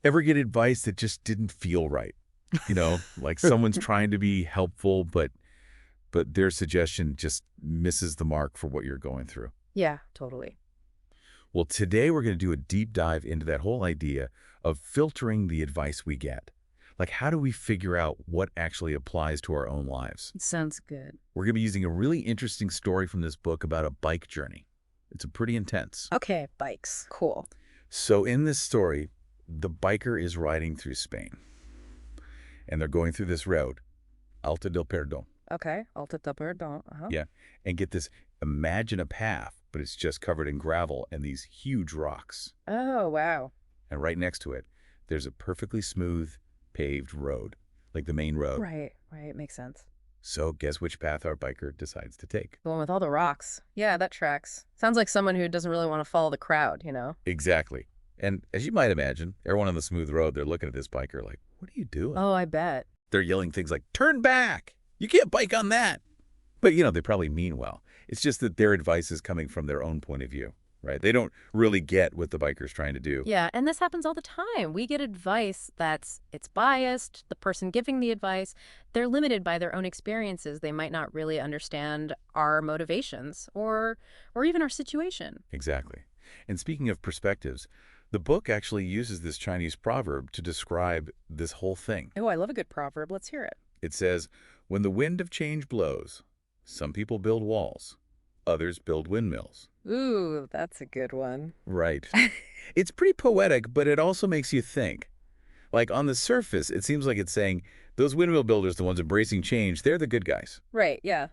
Ever get advice that just didn't feel right? Like someone's trying to be helpful, but their suggestion just misses the mark for what you're going through. Yeah, totally. Well, today we're going to do a deep dive into that whole idea of filtering the advice we get. Like, how do we figure out what actually applies to our own lives? Sounds good. We're going to be using a really interesting story from this book about a bike journey. It's pretty intense. Okay, bikes. Cool. So in this story, the biker is riding through Spain, and they're going through this road, Alto del Perdón. Okay, Alto del Perdón. Yeah, and get this, imagine a path, but it's just covered in gravel and these huge rocks. Oh, wow. And right next to it, there's a perfectly smooth, paved road, like the main road. Right. Makes sense. So guess which path our biker decides to take? The one with all the rocks. Yeah, that tracks. Sounds like someone who doesn't really want to follow the crowd, you know? Exactly. And as you might imagine, everyone on the smooth road, they're looking at this biker like, what are you doing? Oh, I bet. They're yelling things like, turn back! You can't bike on that! But, they probably mean well. It's just that their advice is coming from their own point of view, right? They don't really get what the biker's trying to do. Yeah, and this happens all the time. We get advice it's biased. The person giving the advice, they're limited by their own experiences. They might not really understand our motivations or even our situation. Exactly. And speaking of perspectives, the book actually uses this Chinese proverb to describe this whole thing. Oh, I love a good proverb. Let's hear it. It says, when the wind of change blows, some people build walls, others build windmills. Ooh, that's a good one. Right. It's pretty poetic, but it also makes you think. Like on the surface, it seems like it's saying, those windmill builders, the ones embracing change, they're the good guys. Right, yeah.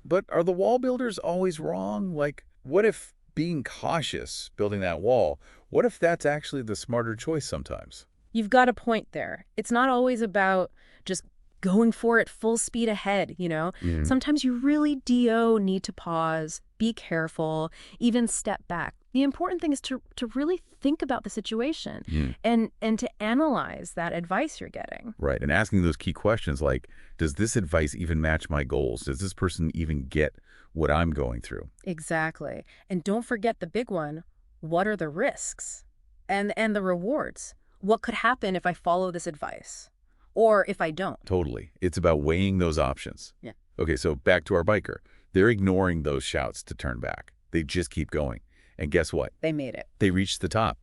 But are the wall builders always wrong? Like, what if being cautious building that wall, what if that's actually the smarter choice sometimes? You've got a point there. It's not always about just going for it full speed ahead, you know? Mhm. Sometimes you really need to pause, be careful, even step back. The important thing is to really think about the situation and to analyze that advice you're getting. Right. And asking those key questions like, does this advice even match my goals? Does this person even get what I'm going through? Exactly. And don't forget the big one. What are the risks and the rewards? What could happen if I follow this advice or if I don't? Totally. It's about weighing those options. Yeah. Okay, so back to our biker. They're ignoring those shouts to turn back. They just keep going. And guess what? They made it. They reach the top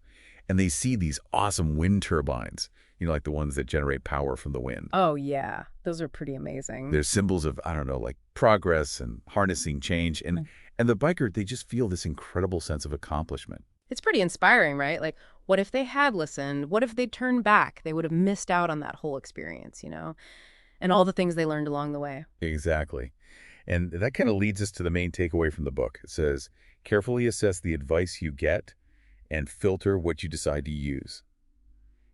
and they see these awesome wind turbines, like the ones that generate power from the wind. Oh, yeah. Those are pretty amazing. They're symbols of, I don't know, like progress and harnessing change. And the biker, they just feel this incredible sense of accomplishment. It's pretty inspiring, right? Like, what if they had listened? What if they turned back? They would have missed out on that whole experience, and all the things they learned along the way. Exactly. And that kind of leads us to the main takeaway from the book. It says, carefully assess the advice you get and filter what you decide to use.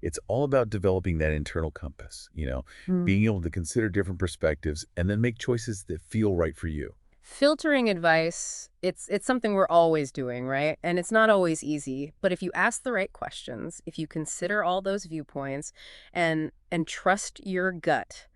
It's all about developing that internal compass, being able to consider different perspectives and then make choices that feel right for you. Filtering advice, it's something we're always doing, right? And it's not always easy, but if you ask the right questions, if you consider all those viewpoints and trust your gut,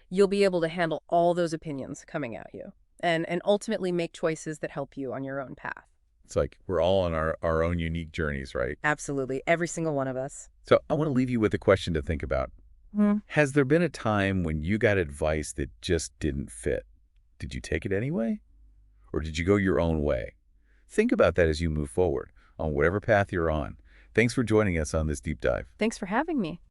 you'll be able to handle all those opinions coming at you and ultimately make choices that help you on your own path. It's like we're all on our own unique journeys, right? Absolutely. Every single one of us. So I want to leave you with a question to think about. Has there been a time when you got advice that just didn't fit? Did you take it anyway? Or did you go your own way? Think about that as you move forward on whatever path you're on. Thanks for joining us on this deep dive. Thanks for having me.